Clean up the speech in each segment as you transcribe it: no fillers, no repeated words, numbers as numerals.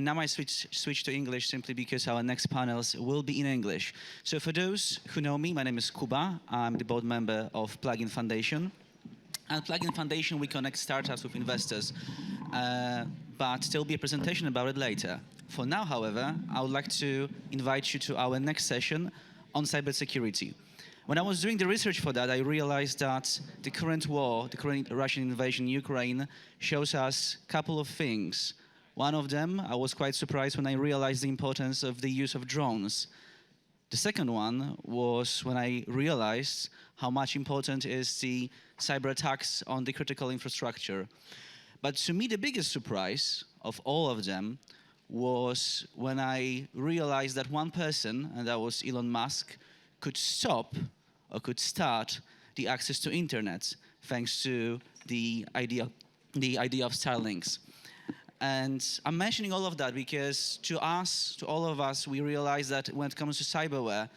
And now I switch to English simply because our next panels will be in English. So for those who know me, my name is Kuba. I'm the board member of Plugin Foundation. At Plugin Foundation, we connect startups with investors, but there will be a presentation about it later. For now, however, I would like to invite you to our next session on cybersecurity. When I was doing the research for that, I realized that the current war, the current Russian invasion in Ukraine, shows us a couple of things. One of them, I was quite surprised when I realized the importance of the use of drones. The second one was when I realized how much important is the cyber attacks on the critical infrastructure. But to me, the biggest surprise of all of them was when I realized that one person, and that was Elon Musk, could stop or could start the access to internet thanks to the idea of Starlinks. And I'm mentioning all of that because to all of us, we realize that when it comes to cyberware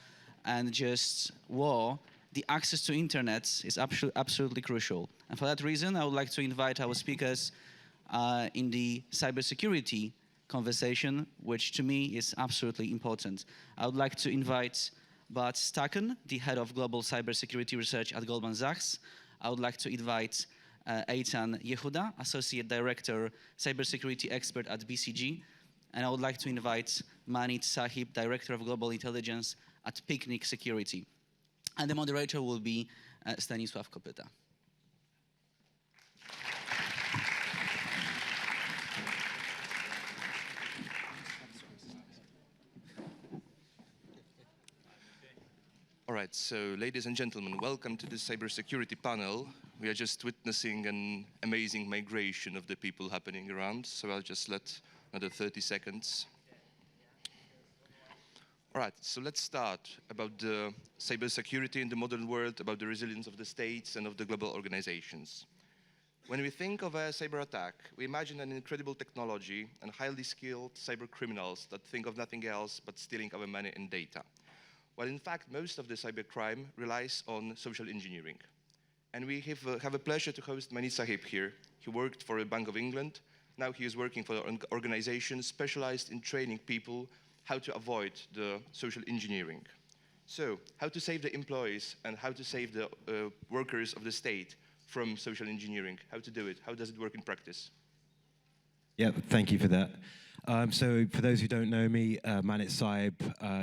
and just war, the access to internet is absolutely crucial. And for that reason, I would like to invite our speakers in the cybersecurity conversation, which to me is absolutely important. I would like to invite Bart Stakun, the head of global cybersecurity research at Goldman Sachs. I would like to invite Eitan Yehuda, associate director, cybersecurity expert at BCG. And I would like to invite Manit, Sahib, director of global intelligence at Picnic Security. And the moderator will be Stanisław Kopyta. All right, so ladies and gentlemen, welcome to the cybersecurity panel. We are just witnessing an amazing migration of the people happening around, so I'll just let another 30 seconds. All right, so let's start about the cybersecurity in the modern world, about the resilience of the states and of the global organizations. When we think of a cyber attack, we imagine an incredible technology and highly skilled cyber criminals that think of nothing else but stealing our money and data. While in fact, most of the cybercrime relies on social engineering. And we have a pleasure to host Manit Sahib here. He worked for the Bank of England. Now he is working for an organization specialized in training people how to avoid the social engineering. So, how to save the employees and how to save the workers of the state from social engineering, how to do it, how does it work in practice? Yeah, thank you for that. So for those who don't know me, Manit Sahib,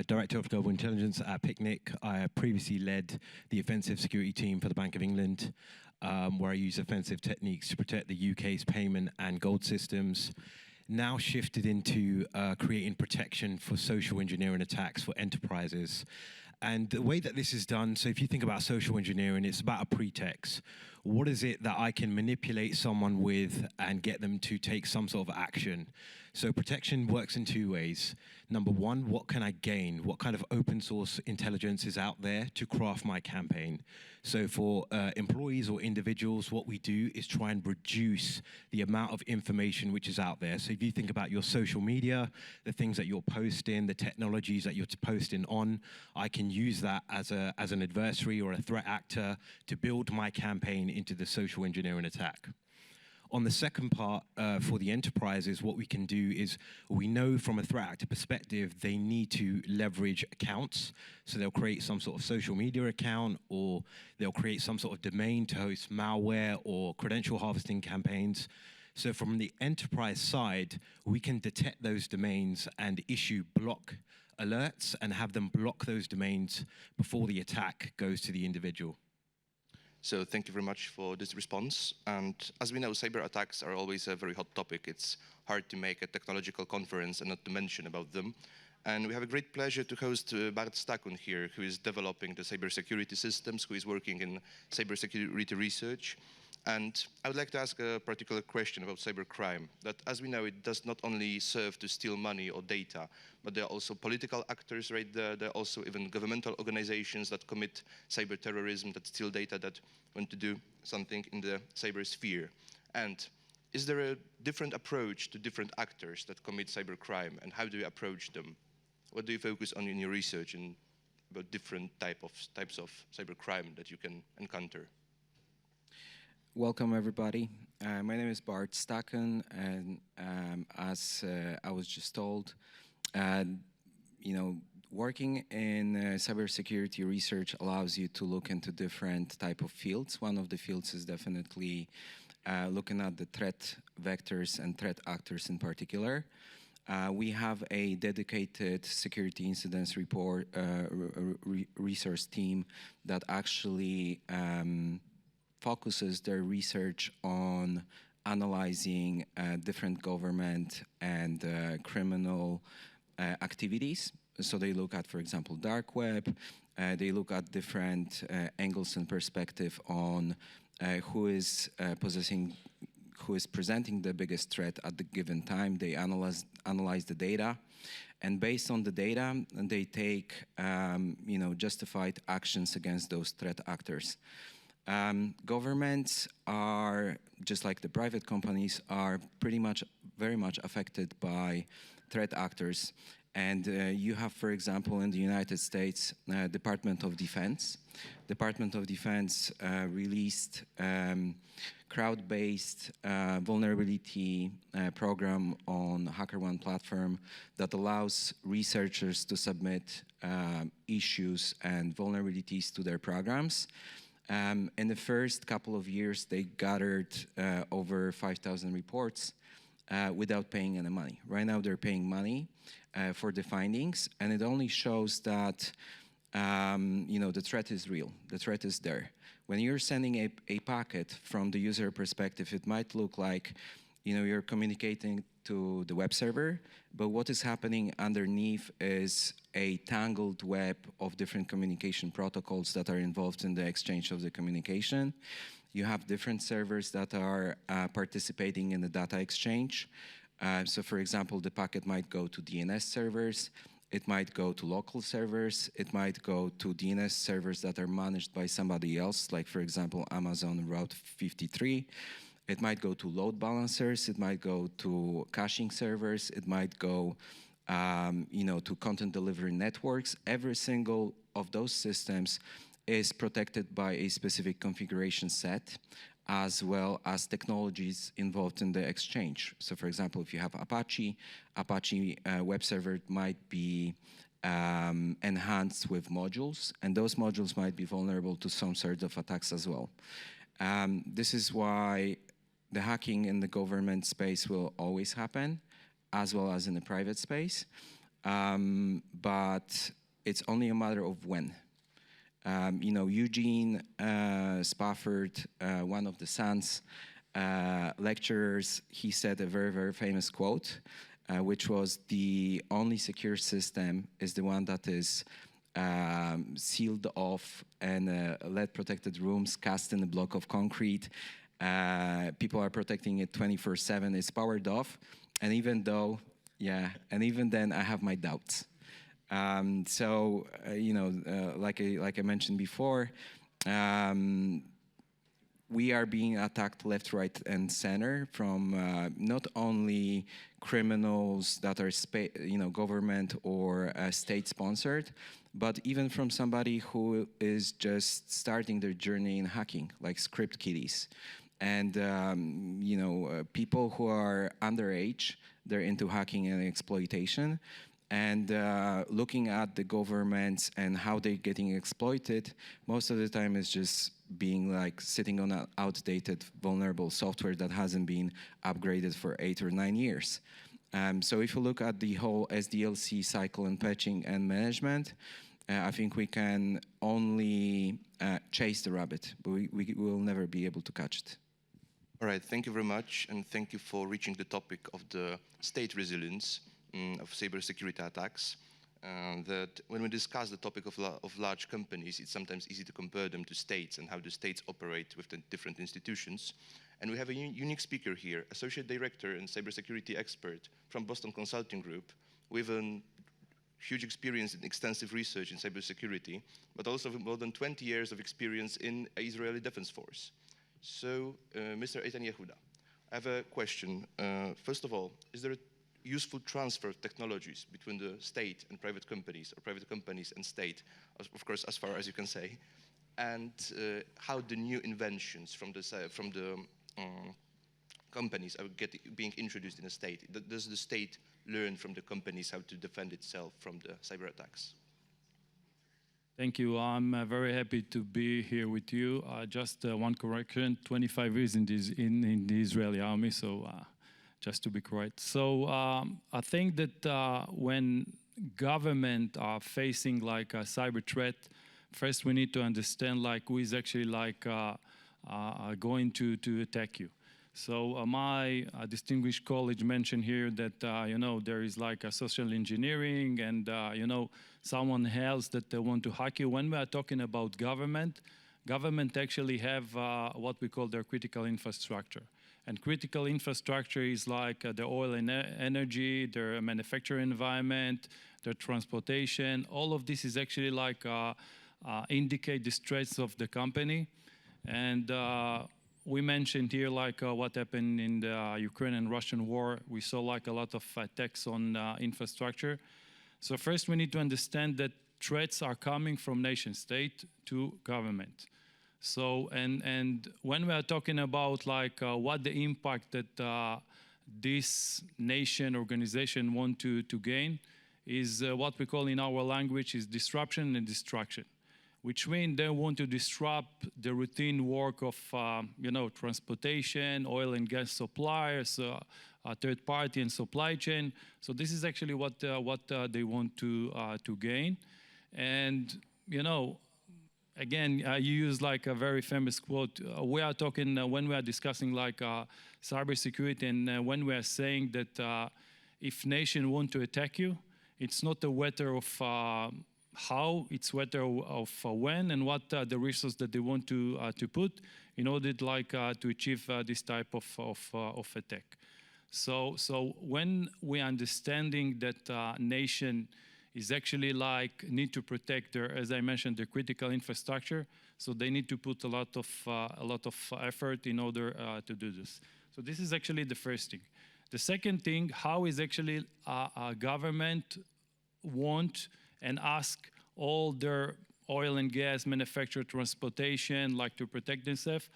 Director of Global Intelligence at Picnic. I previously led the offensive security team for the Bank of England, where I use offensive techniques to protect the UK's payment and gold systems. Now shifted into creating protection for social engineering attacks for enterprises. And the way that this is done, so if you think about social engineering, it's about a pretext. What is it that I can manipulate someone with and get them to take some sort of action? So protection works in two ways. Number one, what can I gain? What kind of open source intelligence is out there to craft my campaign? So for employees or individuals, what we do is try and reduce the amount of information which is out there. So if you think about your social media, the things that you're posting, the technologies that you're posting on, I can use that as an adversary or a threat actor to build my campaign into the social engineering attack. On the second part, for the enterprises, what we can do is we know from a threat actor perspective, they need to leverage accounts. So they'll create some sort of social media account, or they'll create some sort of domain to host malware or credential harvesting campaigns. So from the enterprise side, we can detect those domains and issue block alerts and have them block those domains before the attack goes to the individual. So thank you very much for this response. And as we know, cyber attacks are always a very hot topic. It's hard to make a technological conference and not to mention about them. And we have a great pleasure to host Bart Stakun here, who is developing the cybersecurity systems, who is working in cybersecurity research. And I would like to ask a particular question about cybercrime, that as we know, it does not only serve to steal money or data, but there are also political actors right there. There are also even governmental organizations that commit cyber terrorism, that steal data, that want to do something in the cyber sphere. And is there a different approach to different actors that commit cybercrime, and how do you approach them? What do you focus on in your research and about different types of cybercrime that you can encounter? Welcome, everybody. My name is Bart Stakun, and as I was just told, uh, working in cybersecurity research allows you to look into different type of fields. One of the fields is definitely looking at the threat vectors and threat actors in particular. We have a dedicated security incidents report resource team that actually focuses their research on analyzing different government and criminal activities. So they look at, for example, dark web. They look at different angles and perspective on who is presenting the biggest threat at the given time. They analyze the data, and based on the data, they take justified actions against those threat actors. Governments are, just like the private companies, are very much affected by threat actors. And you have, for example, in the United States, Department of Defense. Department of Defense released crowd-based vulnerability program on HackerOne platform that allows researchers to submit issues and vulnerabilities to their programs. In the first couple of years, they gathered over 5,000 reports without paying any money. Right now, they're paying money for the findings, and it only shows that the threat is real. The threat is there. When you're sending a packet from the user perspective, it might look like you're communicating to the web server, but what is happening underneath is a tangled web of different communication protocols that are involved in the exchange of the communication. You have different servers that are participating in the data exchange. So for example, the packet might go to DNS servers, it might go to local servers, it might go to DNS servers that are managed by somebody else, like for example, Amazon Route 53. It might go to load balancers, it might go to caching servers, it might go to content delivery networks. Every single of those systems is protected by a specific configuration set, as well as technologies involved in the exchange. So for example, if you have Apache web server might be enhanced with modules, and those modules might be vulnerable to some sort of attacks as well. This is why the hacking in the government space will always happen, as well as in the private space, but it's only a matter of when. Eugene Spafford, one of the SANS lecturers, he said a very, very famous quote, which was, the only secure system is the one that is sealed off and lead-protected rooms cast in a block of concrete. People are protecting it 24/7. It's powered off, and even then, I have my doubts. Like I mentioned before, we are being attacked left, right, and center from not only criminals that are government or state-sponsored, but even from somebody who is just starting their journey in hacking, like script kiddies. And people who are underage, they're into hacking and exploitation. And looking at the governments and how they're getting exploited, most of the time is just being like sitting on an outdated, vulnerable software that hasn't been upgraded for 8 or 9 years. So if you look at the whole SDLC cycle and patching and management, I think we can only chase the rabbit, but we will never be able to catch it. All right, thank you very much, and thank you for reaching the topic of the state resilience of cybersecurity attacks. That when we discuss the topic of large companies, it's sometimes easy to compare them to states and how the states operate with the different institutions. And we have a unique speaker here, Associate Director and Cybersecurity Expert from Boston Consulting Group, with a huge experience in extensive research in cybersecurity, but also with more than 20 years of experience in Israeli Defense Force. So, Mr. Eitan Yehuda, I have a question. First of all, is there a useful transfer of technologies between the state and private companies, or private companies and state, of course, as far as you can say? and how the new inventions from the companies are being introduced in the state. Does the state learn from the companies how to defend itself from the cyber attacks? Thank you. I'm very happy to be here with you. Just one correction, 25 years in the Israeli army, so just to be correct. So I think that when government are facing like a cyber threat, first we need to understand like who is actually like going to attack you. So my distinguished colleague mentioned here that you know, there is like a social engineering and you know, someone else that they want to hack you. When we are talking about government actually have what we call their critical infrastructure. And critical infrastructure is like the oil and energy, their manufacturing environment, their transportation. All of this is actually like indicate the strengths of the company. And we mentioned here like what happened in the Ukraine and Russian war. We saw like a lot of attacks on infrastructure. So first we need to understand that threats are coming from nation state to government. So, and when we are talking about like what the impact that this nation organization want to gain is what we call in our language is disruption and destruction, which means they want to disrupt the routine work of you know, transportation, oil and gas suppliers, third party and supply chain. So this is actually what they want to gain. And you know, again, you use like a very famous quote. We are talking when we are discussing like cybersecurity, and when we are saying that if nation want to attack you, it's not a matter of how, it's a matter of when and what the resources that they want to put in order like to achieve this type of attack. So when we are understanding that nation is actually like need to protect their, as I mentioned, the critical infrastructure. So they need to put a lot of effort in order to do this. So this is actually the first thing. The second thing, how is actually a government want and ask all their oil and gas manufacturer, transportation, like to protect themselves.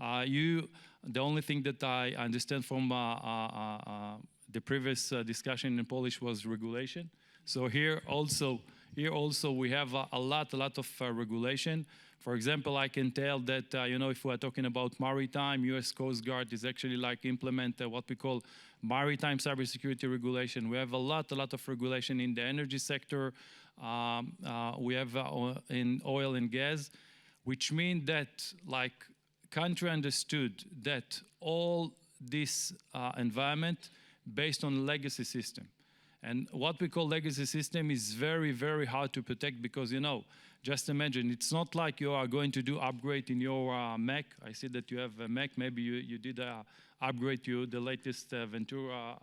The only thing that I understand from the previous discussion in Polish was regulation. So here also we have a lot of regulation. For example, I can tell that you know, if we are talking about maritime, U.S. Coast Guard is actually like implement what we call maritime cybersecurity regulation. We have a lot of regulation in the energy sector. We have in oil and gas, which mean that like country understood that all this environment based on legacy system. And what we call legacy system is very, very hard to protect because, you know, just imagine, it's not like you are going to do upgrade in your Mac. I see that you have a Mac. Maybe you did upgrade to the latest Ventura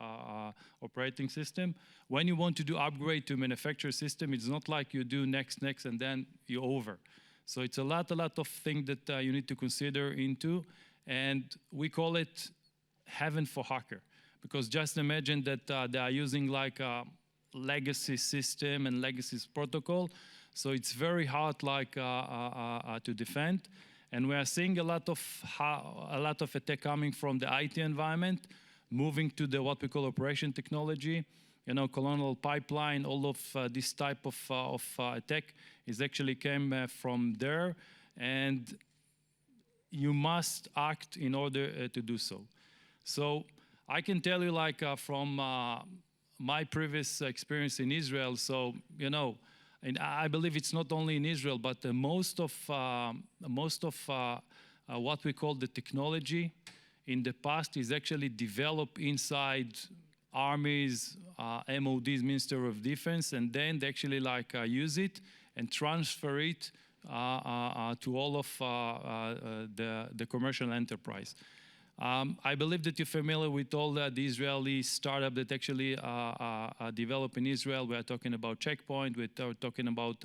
operating system. When you want to do upgrade to manufacturer system, it's not like you do next, and then you're over. So it's a lot of things that you need to consider into. And we call it heaven for hacker. Because just imagine that they are using like a legacy system and legacy protocol. So it's very hard like to defend. And we are seeing a lot of attack coming from the IT environment, moving to the what we call operation technology. You know, colonial pipeline, all of this type of attack is actually came from there. And you must act in order to do so. So I can tell you like from my previous experience in Israel, so, you know, and I believe it's not only in Israel, but most of what we call the technology in the past is actually developed inside armies, MODs, Minister of Defense, and then they actually like use it and transfer it to all of the commercial enterprise. I believe that you're familiar with all the Israeli startup that actually develop in Israel. We are talking about Checkpoint, we're talking about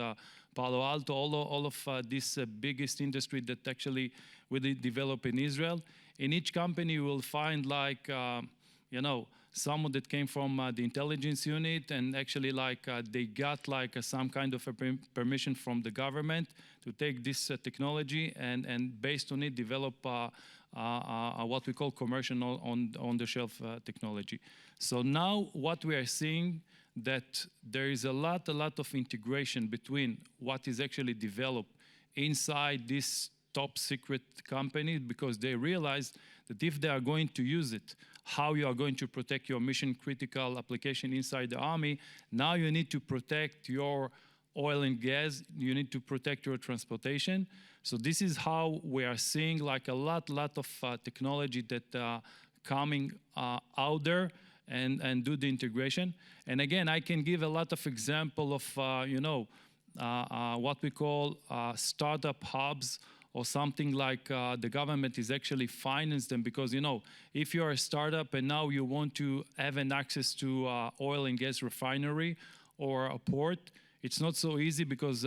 Palo Alto, all of this biggest industry that actually really develop in Israel. In each company you will find like, you know, someone that came from the intelligence unit, and actually they got some kind of a permission from the government to take this technology and based on it develop what we call commercial on-the-shelf technology. So now what we are seeing that there is a lot of integration between what is actually developed inside this top secret company, because they realized that if they are going to use it, how you are going to protect your mission critical application inside the army, now you need to protect your oil and gas, you need to protect your transportation. So this is how we are seeing like a lot of technology that coming out there and do the integration. And again, I can give a lot of example of what we call startup hubs, or something like the government is actually finance them, because if you're a startup and now you want to have an access to oil and gas refinery or a port, it's not so easy, because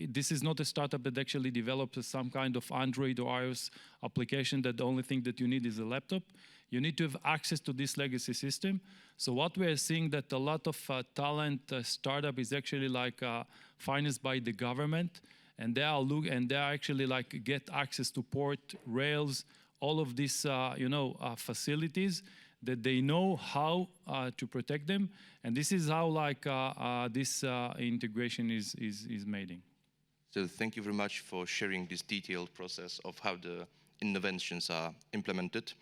this is not a startup that actually develops some kind of Android or iOS application that the only thing that you need is a laptop. You need to have access to this legacy system. So what we are seeing that a lot of talent startup is actually financed by the government, and they are actually get access to port, rails, all of these facilities that they know how to protect them, and this is how this integration is made. So thank you very much for sharing this detailed process of how the interventions are implemented,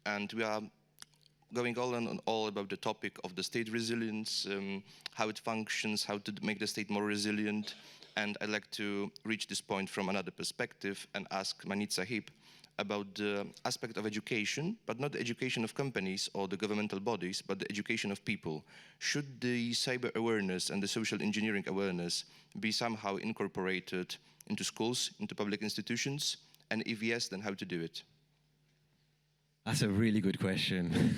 and we are going all about the topic of the state resilience, how it functions, how to make the state more resilient. And I'd like to reach this point from another perspective and ask Manit Sahib about the aspect of education, but not the education of companies or the governmental bodies, but the education of people. Should the cyber awareness and the social engineering awareness be somehow incorporated into schools, into public institutions? And if yes, then how to do it? That's a really good question.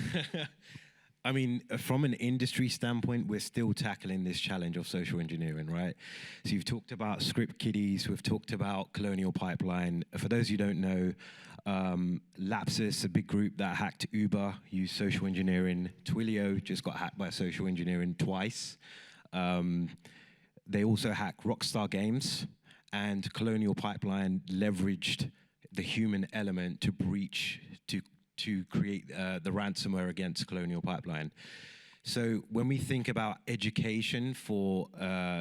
I mean, from an industry standpoint, we're still tackling this challenge of social engineering, right? So you've talked about script kiddies, we've talked about Colonial Pipeline. For those who don't know, Lapsus, a big group that hacked Uber, used social engineering. Twilio just got hacked by social engineering twice. They also hacked Rockstar Games, and Colonial Pipeline leveraged the human element to breach, to create the ransomware against Colonial Pipeline. So when we think about education for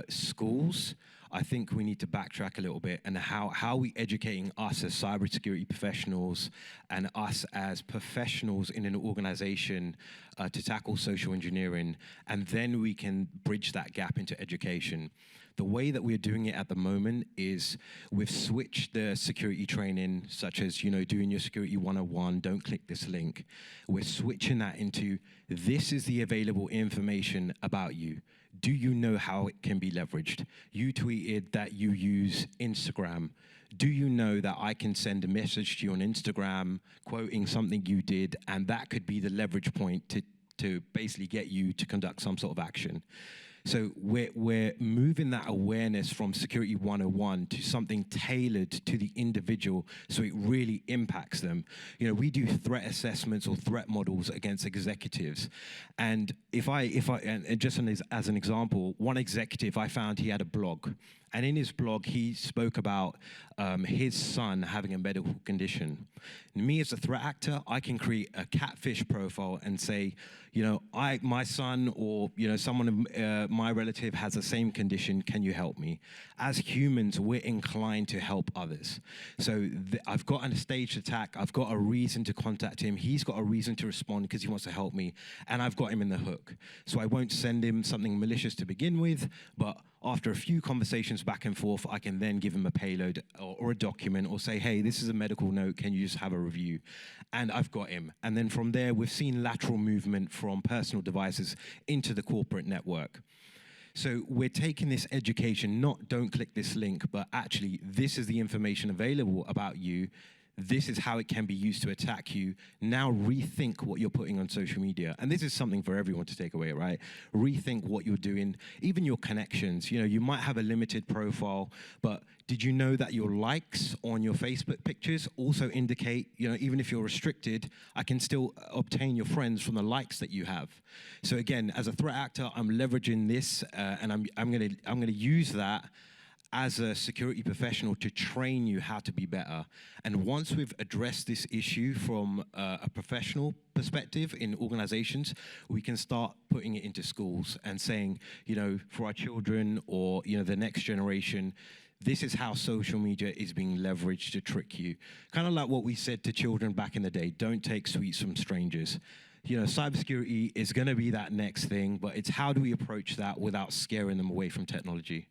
schools, I think we need to backtrack a little bit, and how are we educating us as cybersecurity professionals and us as professionals in an organization to tackle social engineering, and then we can bridge that gap into education. The way that we're doing it at the moment is we've switched the security training, such as, doing your security 101, don't click this link. We're switching that into, this is the available information about you. Do you know how it can be leveraged? You tweeted that you use Instagram. Do you know that I can send a message to you on Instagram quoting something you did, and that could be the leverage point to basically get you to conduct some sort of action? So we're moving that awareness from Security 101 to something tailored to the individual, so it really impacts them. We do threat assessments or threat models against executives, and and just as an example, one executive I found, he had a blog, and in his blog he spoke about his son having a medical condition. Me as a threat actor, I can create a catfish profile and say, my son or someone my relative has the same condition, can you help me? As humans, we're inclined to help others. So I've got a staged attack, I've got a reason to contact him, he's got a reason to respond because he wants to help me, and I've got him in the hook. So I won't send him something malicious to begin with, but after a few conversations back and forth, I can then give him a payload or a document, or say, hey, this is a medical note, can you just have a review? And I've got him. And then from there, we've seen lateral movement from personal devices into the corporate network. So we're taking this education, not don't click this link, but actually this is the information available about you. this is how it can be used to attack you. Now rethink what you're putting on social media. And this is something for everyone to take away, right? Rethink what you're doing, even your connections. You know, you might have a limited profile, but did you know that your likes on your Facebook pictures also indicate, you know, even if you're restricted, I can still obtain your friends from the likes that you have. So again, as a threat actor, I'm leveraging this, and I'm gonna use that as a security professional to train you how to be better. And once we've addressed this issue from a professional perspective in organizations, we can start putting it into schools and saying, you know, for our children or, you know, the next generation, this is how social media is being leveraged to trick you. Kind of like what we said to children back in the day, don't take sweets from strangers. You know, cybersecurity is gonna be that next thing, but it's how do we approach that without scaring them away from technology?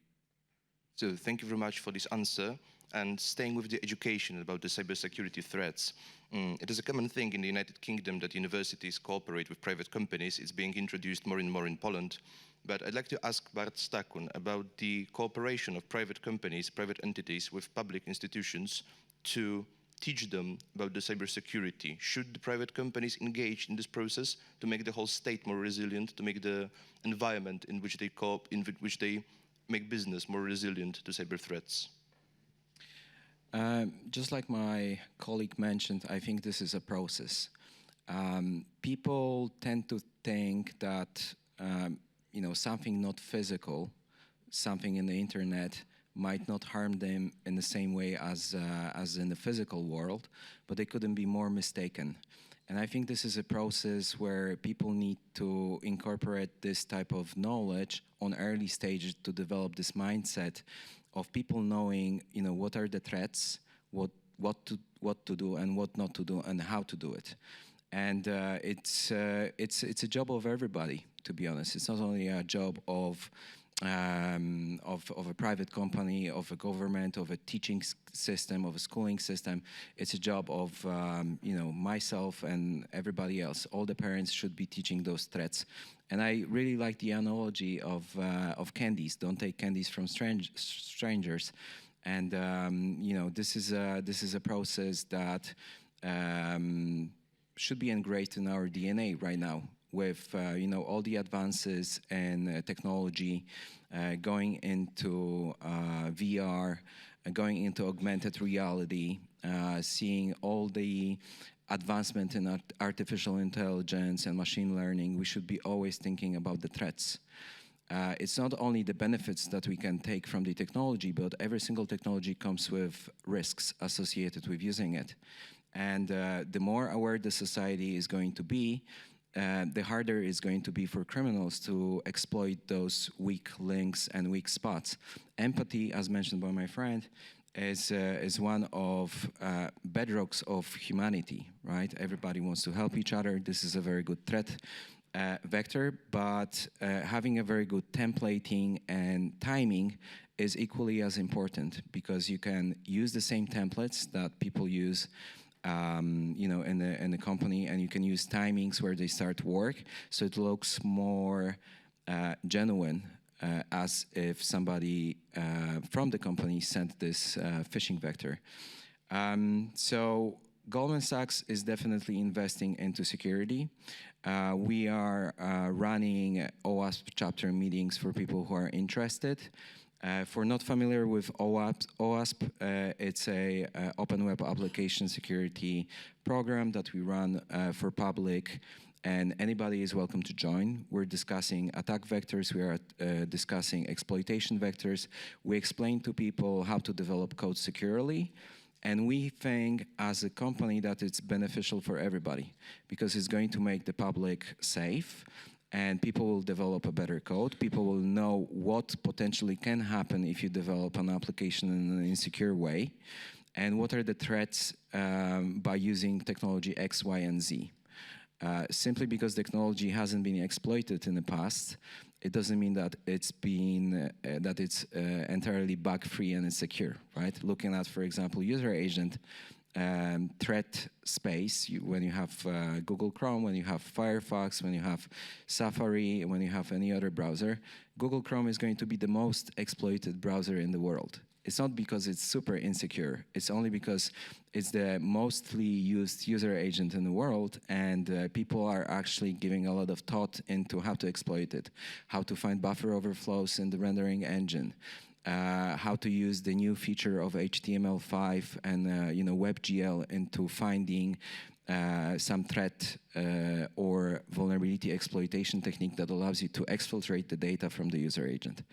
So thank you very much for this answer. And staying with the education about the cybersecurity threats, it is a common thing in the United Kingdom that universities cooperate with private companies. It's being introduced more and more in Poland. But I'd like to ask Bart Stakun about the cooperation of private companies, private entities with public institutions to teach them about the cybersecurity. Should the private companies engage in this process to make the whole state more resilient, to make the environment in which they make business more resilient to cyber threats? Just like my colleague mentioned, I think this is a process. People tend to think that you know, something not physical, something in the internet, might not harm them in the same way as in the physical world, but they couldn't be more mistaken. And I think this is a process where people need to incorporate this type of knowledge on early stages to develop this mindset of people knowing, you know, what are the threats, what to do and what not to do and how to do it. And it's a job of everybody, to be honest. It's not only a job of a private company, of a government, of a teaching system, of a schooling system. It's a job of you know, myself and everybody else. All the parents should be teaching those threats. And I really like the analogy of candies. Don't take candies from strangers. And you know, this is a process that should be engraved in our DNA right now, with you know, all the advances in technology, going into VR, going into augmented reality, seeing all the advancement in artificial intelligence and machine learning. We should be always thinking about the threats. It's not only the benefits that we can take from the technology, but every single technology comes with risks associated with using it. And the more aware the society is going to be, the harder it's going to be for criminals to exploit those weak links and weak spots. Empathy, as mentioned by my friend, is one of bedrocks of humanity, right? Everybody wants to help each other. This is a very good threat vector, but having a very good templating and timing is equally as important, because you can use the same templates that people use you know, in the company, and you can use timings where they start work, so it looks more genuine, as if somebody from the company sent this phishing vector. So Goldman Sachs is definitely investing into security. We are running OWASP chapter meetings for people who are interested. For not familiar with OWASP, it's a open web application security program that we run for public, and anybody is welcome to join. We're discussing attack vectors, we are discussing exploitation vectors. We explain to people how to develop code securely, and we think as a company that it's beneficial for everybody, because it's going to make the public safe, and people will develop a better code. People will know what potentially can happen if you develop an application in an insecure way, and what are the threats by using technology X, Y, and Z. Simply because technology hasn't been exploited in the past, it doesn't mean that it's been entirely bug-free and it's secure, right? Looking at, for example, user agent, threat space. When you have Google Chrome, when you have Firefox, when you have Safari, when you have any other browser, Google Chrome is going to be the most exploited browser in the world. It's not because it's super insecure. It's only because it's the mostly used user agent in the world, and people are actually giving a lot of thought into how to exploit it, how to find buffer overflows in the rendering engine, how to use the new feature of HTML5 and WebGL into finding some threat or vulnerability exploitation technique that allows you to exfiltrate the data from the user agent.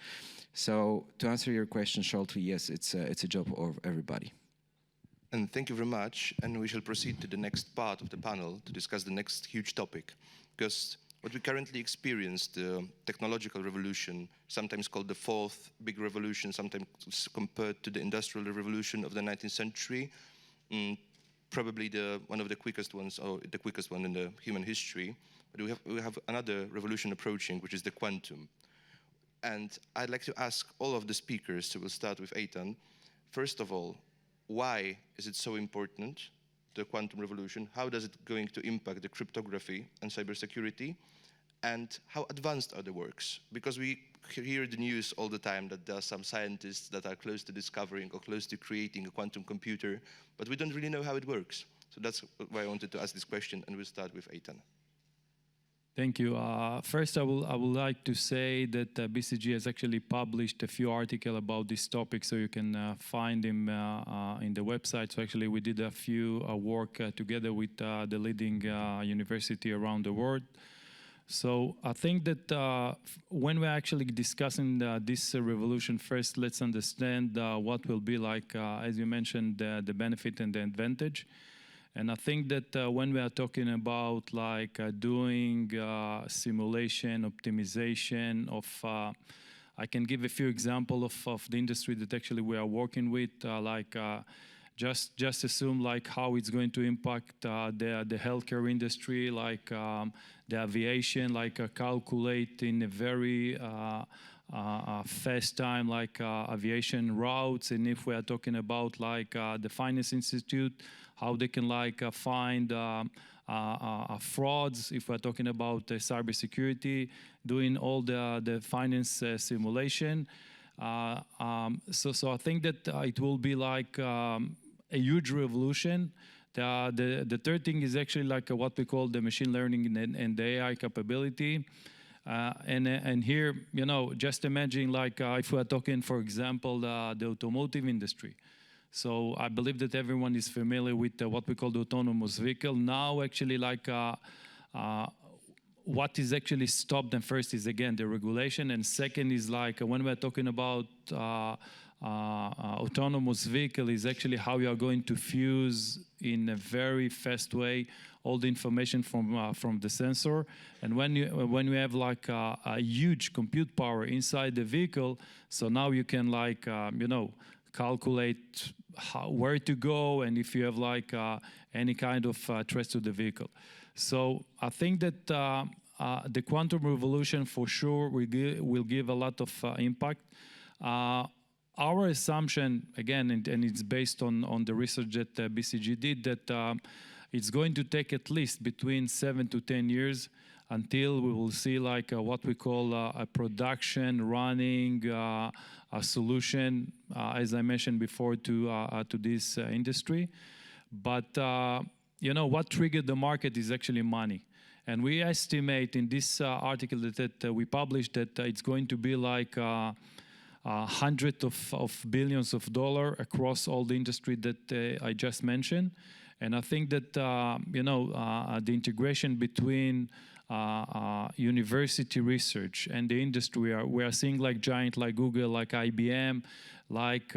So to answer your question shortly, yes, it's a job of everybody. And thank you very much. And we shall proceed to the next part of the panel to discuss the next huge topic. Because what we currently experience, the technological revolution, sometimes called the fourth big revolution, sometimes compared to the industrial revolution of the 19th century, probably one of the quickest ones, or the quickest one in the human history. But we have another revolution approaching, which is the quantum. And I'd like to ask all of the speakers, so we'll start with Eitan. First of all, why is it so important, the quantum revolution? How does it going to impact the cryptography and cybersecurity? And how advanced are the works? Because we hear the news all the time that there are some scientists that are close to discovering or close to creating a quantum computer, but we don't really know how it works. So that's why I wanted to ask this question, and we'll start with Eitan. Thank you. First, I would like to say that BCG has actually published a few articles about this topic, so you can find them in the website. So actually, we did a few work together with the leading university around the world. So I think that when we're actually discussing this revolution, first let's understand what will be like, as you mentioned, the benefit and the advantage. And I think that when we are talking about like doing simulation, optimization of, I can give a few examples of the industry that actually we are working with, just assume like how it's going to impact the healthcare industry, like the aviation, like calculate in a very fast time, like aviation routes. And if we are talking about like the Finance Institute, how they can like find frauds. If we're talking about cybersecurity, doing all the finance simulation. So I think that it will be like a huge revolution. The third thing is actually like what we call the machine learning and the AI capability. And here, just imagine like if we are talking, for example, the automotive industry. So I believe that everyone is familiar with what we call the autonomous vehicle. Now, actually, like what is actually stopped them first is, again, the regulation. And second is like when we're talking about autonomous vehicle is actually how you are going to fuse in a very fast way all the information from the sensor. And when you have like a huge compute power inside the vehicle, so now you can like, calculate where to go and if you have like any kind of threats to the vehicle. So I think that the quantum revolution for sure will give a lot of impact. Our assumption, again, and it's based on the research that BCG did, that it's going to take at least between 7 to 10 years until we will see like what we call a production running a solution, as I mentioned before, to this industry. But what triggered the market is actually money. And we estimate in this article that we published that it's going to be like hundreds of billions of dollars across all the industry that I just mentioned. And I think that the integration between university research and the industry, we are seeing like giant like Google, like IBM, like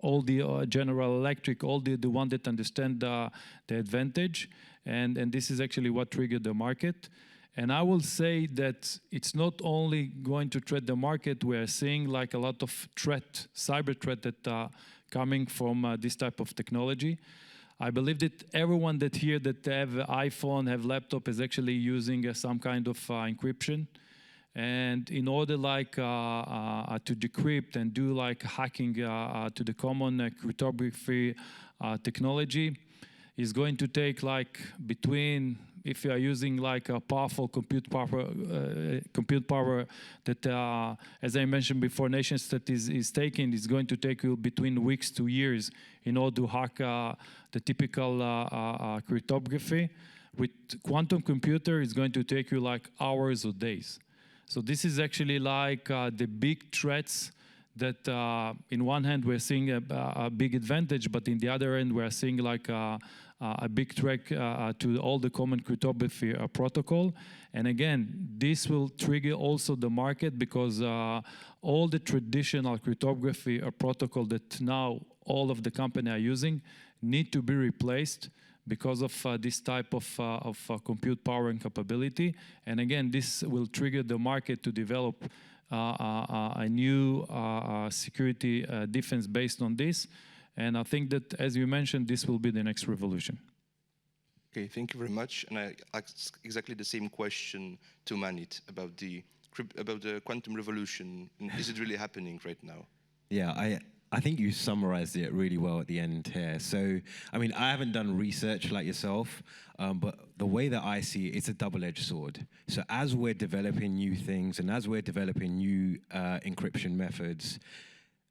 all the General Electric, all the one that understand the advantage. And this is actually what triggered the market. And I will say that it's not only going to threat the market, we are seeing like a lot of cyber threat that coming from this type of technology. I believe that everyone that here that have iPhone, have laptop is actually using some kind of encryption. And in order to decrypt and do hacking to the common cryptography technology, is going to take between, if you are using a powerful compute power that, as I mentioned before, nation state is taking, is going to take you between weeks to years in order to hack the typical cryptography. With quantum computer, it's going to take you hours or days. So this is actually the big threats that, in one hand, we're seeing a big advantage, but in the other end, we're seeing a big threat to all the common cryptography protocol. And again, this will trigger also the market, because all the traditional cryptography protocol that now all of the company are using need to be replaced because of this type of compute power and capability. And again, this will trigger the market to develop a new security defense based on this. And I think that, as you mentioned, this will be the next revolution. Okay, thank you very much. And I asked exactly the same question to Manit about the quantum revolution. And is it really happening right now? Yeah, I think you summarized it really well at the end here. So, I mean, I haven't done research like yourself, but the way that I see it, it's a double-edged sword. So as we're developing new things and as we're developing new encryption methods,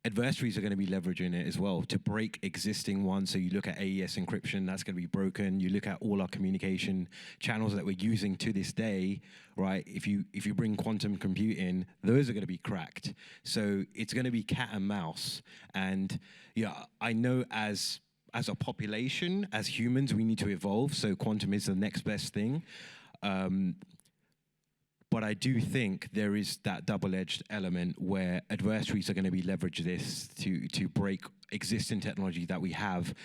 adversaries are going to be leveraging it as well to break existing ones. So you look at AES encryption, that's going to be broken. You look at all our communication channels that we're using to this day, right? If you bring quantum computing, those are going to be cracked. So it's going to be cat and mouse. And yeah, I know as a population, as humans, we need to evolve. So quantum is the next best thing. But I do think there is that double-edged element where adversaries are going to be leveraging this to break existing technology that we have.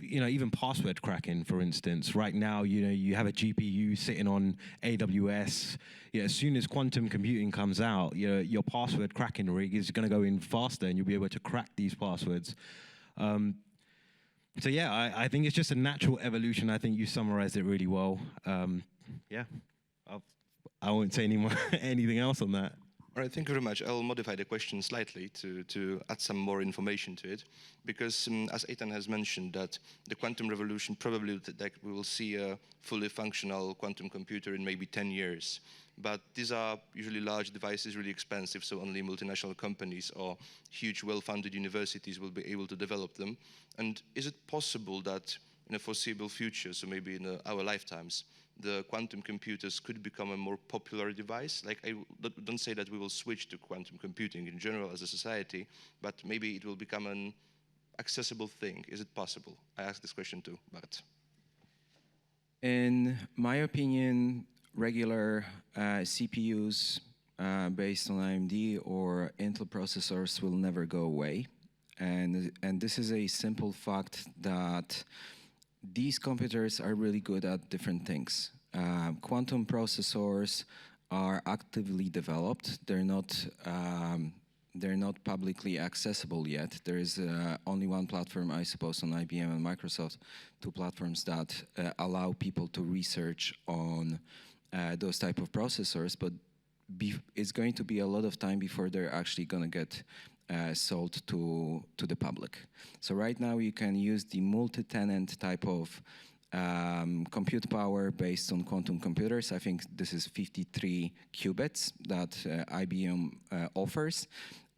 Even password cracking, for instance. Right now, you have a GPU sitting on AWS. As soon as quantum computing comes out, your password cracking rig is going to go in faster, and you'll be able to crack these passwords. So yeah, I think it's just a natural evolution. I think you summarized it really well. Yeah. I won't say anything else on that. All right, thank you very much. I'll modify the question slightly to add some more information to it, because as Eitan has mentioned, that the quantum revolution probably we will see a fully functional quantum computer in maybe 10 years. But these are usually large devices, really expensive, so only multinational companies or huge, well-funded universities will be able to develop them. And is it possible that in a foreseeable future, so maybe in our lifetimes, the quantum computers could become a more popular device? I don't say that we will switch to quantum computing in general as a society, but maybe it will become an accessible thing. Is it possible? I asked this question to Bart. In my opinion, regular CPUs based on AMD or Intel processors will never go away. And this is a simple fact that these computers are really good at different things. Quantum processors are actively developed. They're not publicly accessible yet. There is only one platform, I suppose, on IBM and Microsoft, two platforms that allow people to research on those type of processors, but it's going to be a lot of time before they're actually going to get sold to the public. So right now you can use the multi-tenant type of compute power based on quantum computers. I think this is 53 qubits that IBM offers.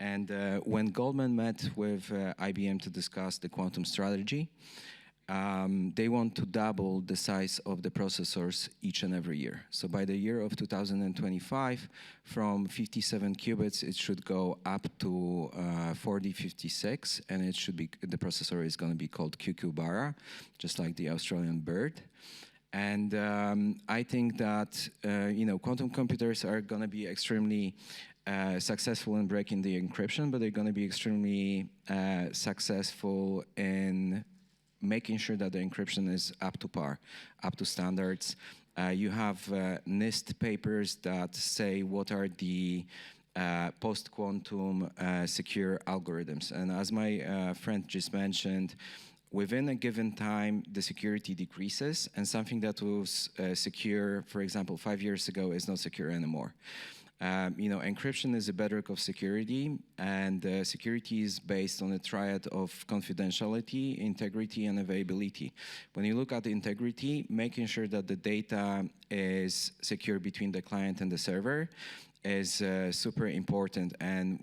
And when Goldman met with IBM to discuss the quantum strategy, they want to double the size of the processors each and every year. So by the year of 2025, from 57 qubits, it should go up to 4056, and it should be, the processor is going to be called Kookaburra, just like the Australian bird. And I think that quantum computers are going to be extremely successful in breaking the encryption, but they're going to be extremely successful in making sure that the encryption is up to par, up to standards. You have NIST papers that say what are the post-quantum secure algorithms. And as my friend just mentioned, within a given time, the security decreases, and something that was secure, for example, 5 years ago is not secure anymore. Encryption is a bedrock of security, and security is based on a triad of confidentiality, integrity, and availability. When you look at the integrity, making sure that the data is secure between the client and the server is super important. And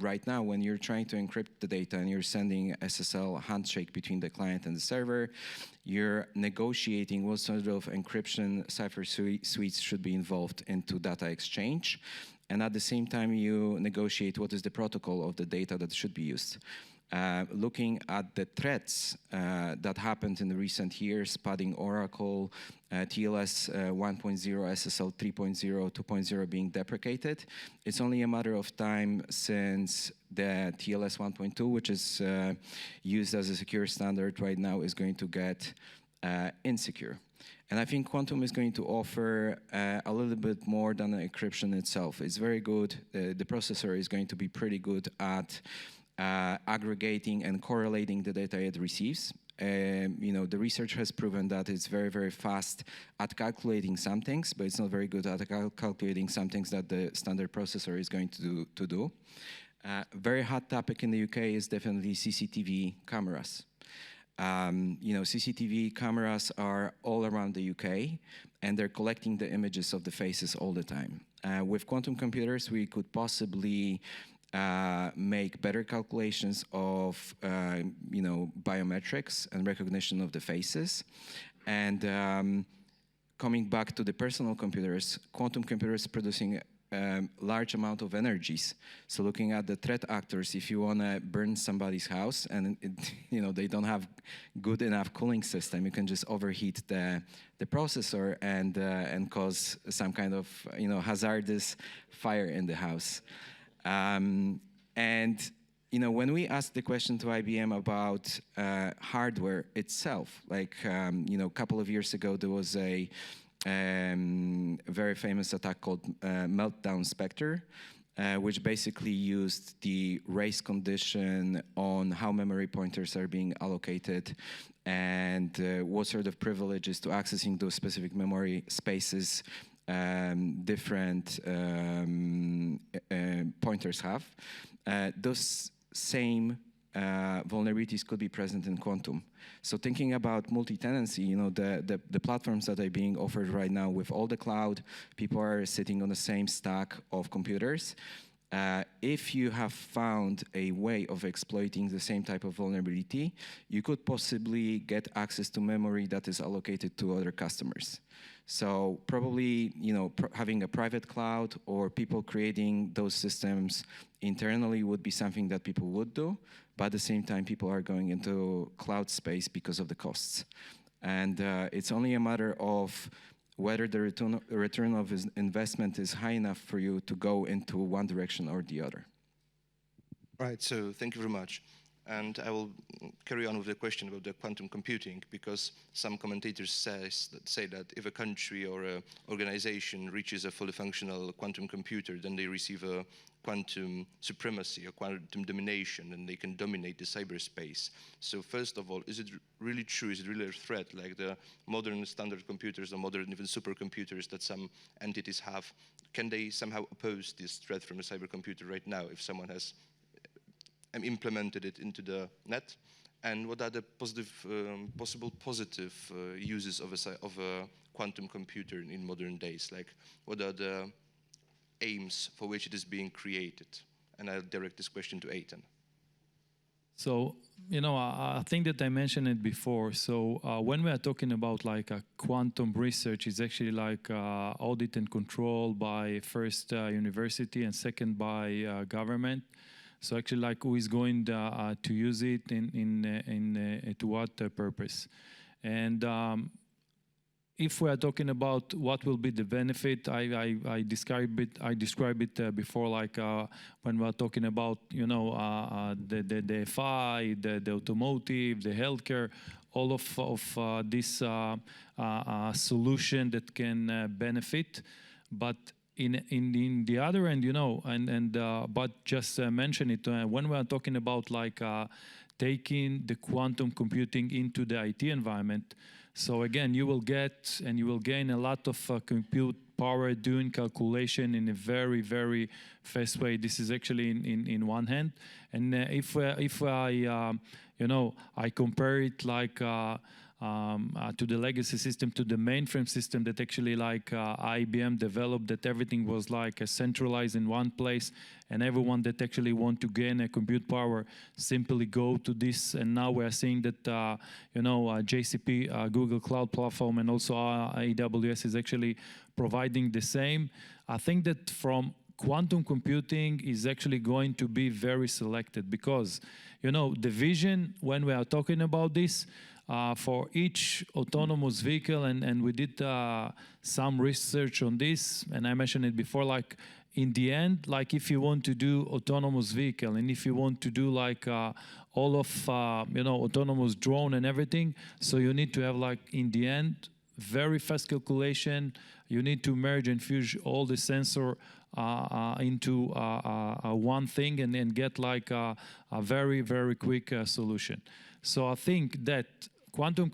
right now, when you're trying to encrypt the data and you're sending SSL handshake between the client and the server, you're negotiating what sort of encryption cipher suites should be involved into data exchange. And at the same time, you negotiate what is the protocol of the data that should be used. Looking at the threats that happened in the recent years, padding Oracle, TLS 1.0, SSL 3.0, 2.0 being deprecated, it's only a matter of time since the TLS 1.2, which is used as a secure standard right now, is going to get insecure. And I think Quantum is going to offer a little bit more than encryption itself. It's very good. The processor is going to be pretty good at aggregating and correlating the data it receives. The research has proven that it's very, very fast at calculating some things, but it's not very good at calculating some things that the standard processor is going to do. Very hot topic in the UK is definitely CCTV cameras. CCTV cameras are all around the UK, and they're collecting the images of the faces all the time. With quantum computers, we could possibly make better calculations of, biometrics and recognition of the faces. And coming back to the personal computers, quantum computers producing large amount of energies. So looking at the threat actors, if you want to burn somebody's house and they don't have good enough cooling system, you can just overheat the processor and cause some kind of hazardous fire in the house. When we asked the question to IBM about hardware itself, a couple of years ago, there was a very famous attack called Meltdown Spectre, which basically used the race condition on how memory pointers are being allocated and what sort of privileges to accessing those specific memory spaces different pointers have. Those same vulnerabilities could be present in quantum. So thinking about multi-tenancy, the platforms that are being offered right now with all the cloud, people are sitting on the same stack of computers. If you have found a way of exploiting the same type of vulnerability, you could possibly get access to memory that is allocated to other customers. So probably, having a private cloud or people creating those systems internally would be something that people would do. But at the same time, people are going into cloud space because of the costs. And it's only a matter of whether the return of investment is high enough for you to go into one direction or the other. Right, so thank you very much. And I will carry on with the question about the quantum computing, because some commentators say that if a country or an organization reaches a fully functional quantum computer, then they receive a quantum supremacy, a quantum domination, and they can dominate the cyberspace. So first of all, is it really true? Is it really a threat, like the modern standard computers or modern even supercomputers that some entities have? Can they somehow oppose this threat from a cybercomputer right now if someone has implemented it into the net? And what are the possible positive uses of a quantum computer in modern days? Like, what are the aims for which it is being created? And I'll direct this question to Eitan. So, I think that I mentioned it before. So when we are talking about like a quantum research, it's actually like audit and control by first university and second by government. So actually, like, who is going to use it to what purpose? And if we are talking about what will be the benefit, I describe it before, like when we are talking about the FI, the automotive, the healthcare, all of this solution that can benefit, but. In the other end, but just mention it when we are talking about like taking the quantum computing into the IT environment. So again, you will get and you will gain a lot of compute power doing calculation in a very, very fast way. This is actually in one hand. And if I, I compare it like to the legacy system, to the mainframe system that actually like IBM developed, that everything was like centralized in one place, and everyone that actually want to gain a compute power simply go to this. And now we are seeing that JCP, Google Cloud Platform, and also AWS is actually providing the same. I think that from quantum computing is actually going to be very selected, because the vision when we are talking about this, for each autonomous vehicle, and we did some research on this, and I mentioned it before, like in the end, like if you want to do autonomous vehicle, and if you want to do like all of autonomous drone and everything, so you need to have like in the end very fast calculation. You need to merge and fuse all the sensor into one thing, and then get like a very, very quick solution. So I think that quantum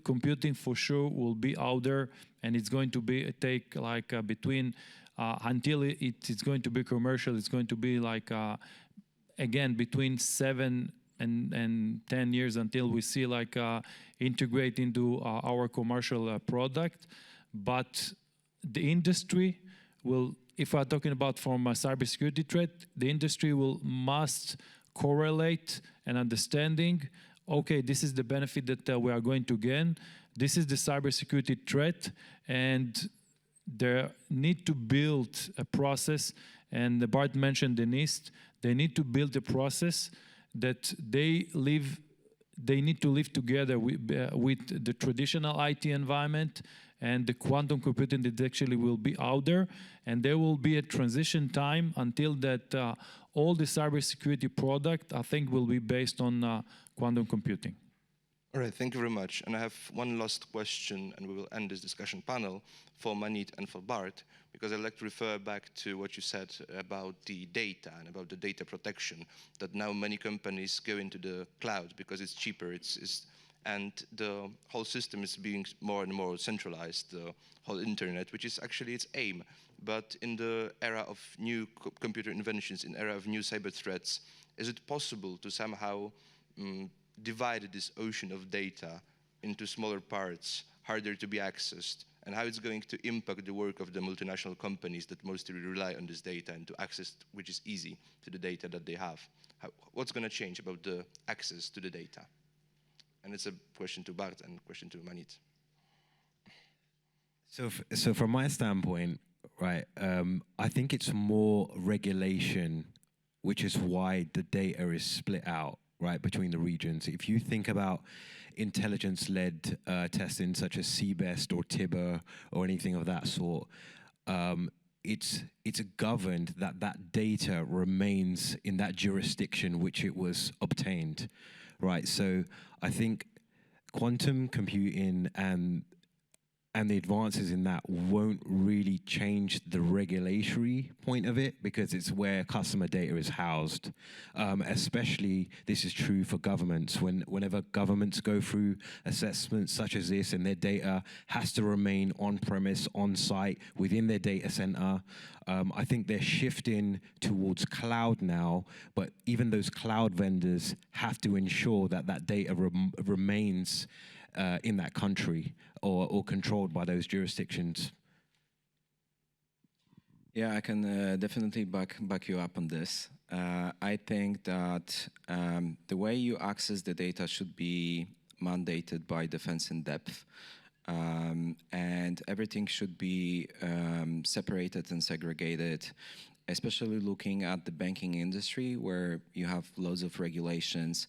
computing for sure will be out there, and it's going to take like between until it's going to be commercial. It's going to be like again between 7 and 10 years until we see like integrate into our commercial product. But the industry will, if we're talking about from a cybersecurity threat, the industry must correlate and understanding, okay, this is the benefit that we are going to gain. This is the cybersecurity threat, and they need to build a process. And Bart mentioned the NIST. They need to build a process that they need to live together with the traditional IT environment and the quantum computing that actually will be out there. And there will be a transition time until that all the cybersecurity product, I think, will be based on quantum computing. All right, thank you very much. And I have one last question, and we will end this discussion panel for Manit and for Bart, because I'd like to refer back to what you said about the data and about the data protection, that now many companies go into the cloud because it's cheaper, and the whole system is being more and more centralized, the whole internet, which is actually its aim. But in the era of new computer inventions, in the era of new cyber threats, is it possible to somehow divide this ocean of data into smaller parts, harder to be accessed, and how it's going to impact the work of the multinational companies that mostly rely on this data and to access, which is easy, to the data that they have? What's going to change about the access to the data? And it's a question to Bart and a question to Manit. So from my standpoint, right, I think it's more regulation, which is why the data is split out, right, between the regions. If you think about intelligence-led testing such as CBEST or TIBR or anything of that sort, it's governed that data remains in that jurisdiction which it was obtained, right? So I think quantum computing and the advances in that won't really change the regulatory point of it, because it's where customer data is housed. Especially this is true for governments. Whenever governments go through assessments such as this, and their data has to remain on-premise, on-site, within their data center, I think they're shifting towards cloud now, but even those cloud vendors have to ensure that data remains in that country or controlled by those jurisdictions. Yeah, I can definitely back you up on this. I think that the way you access the data should be mandated by Defense in Depth, and everything should be separated and segregated, especially looking at the banking industry where you have loads of regulations.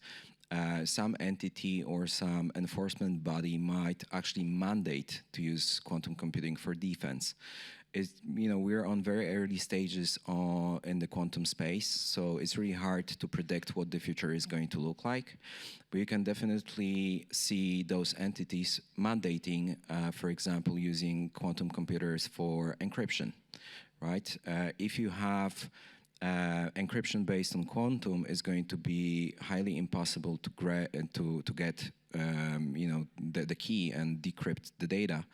Some entity or some enforcement body might actually mandate to use quantum computing for defense. We're on very early stages in the quantum space, so it's really hard to predict what the future is going to look like. But you can definitely see those entities mandating, for example, using quantum computers for encryption, right? If you have encryption based on quantum, is going to be highly impossible to get the key and decrypt the data.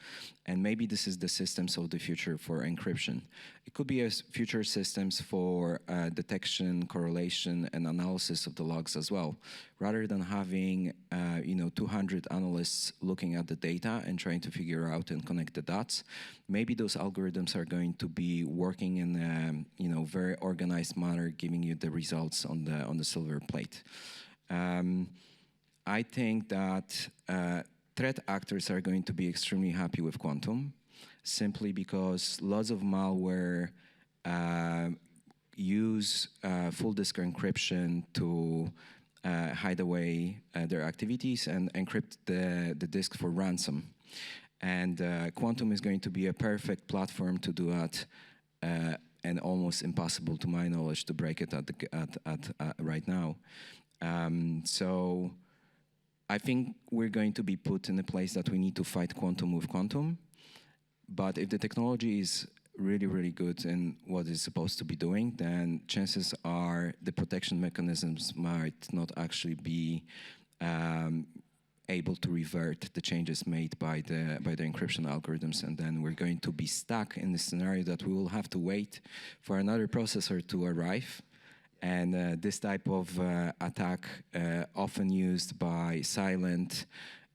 And maybe this is the systems of the future for encryption. It could be future systems for detection, correlation, and analysis of the logs as well. Rather than having 200 analysts looking at the data and trying to figure out and connect the dots, maybe those algorithms are going to be working in a very organized manner, giving you the results on the silver plate. I think that threat actors are going to be extremely happy with quantum, simply because lots of malware use full disk encryption to hide away their activities and encrypt the disk for ransom. And quantum is going to be a perfect platform to do that, and almost impossible, to my knowledge, to break it right now. So I think we're going to be put in a place that we need to fight quantum with quantum. But if the technology is really, really good in what it's supposed to be doing, then chances are the protection mechanisms might not actually be able to revert the changes made by the encryption algorithms, and then we're going to be stuck in the scenario that we will have to wait for another processor to arrive. And this type of attack, often used by silent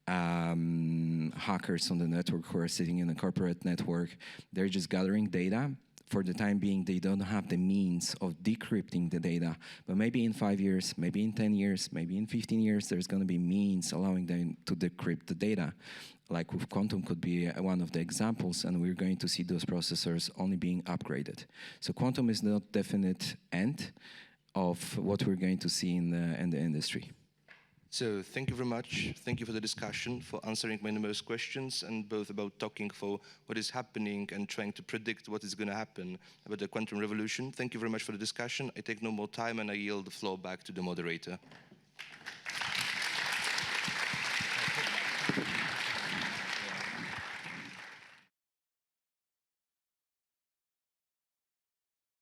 hackers on the network who are sitting in a corporate network, they're just gathering data. For the time being, they don't have the means of decrypting the data. But maybe in 5 years, maybe in 10 years, maybe in 15 years, there's going to be means allowing them to decrypt the data. Like with quantum could be one of the examples, and we're going to see those processors only being upgraded. So quantum is not definite end of what we're going to see in the industry. So thank you very much. Thank you for the discussion, for answering my numerous questions, and both about talking for what is happening and trying to predict what is going to happen about the quantum revolution. Thank you very much for the discussion. I take no more time and I yield the floor back to the moderator.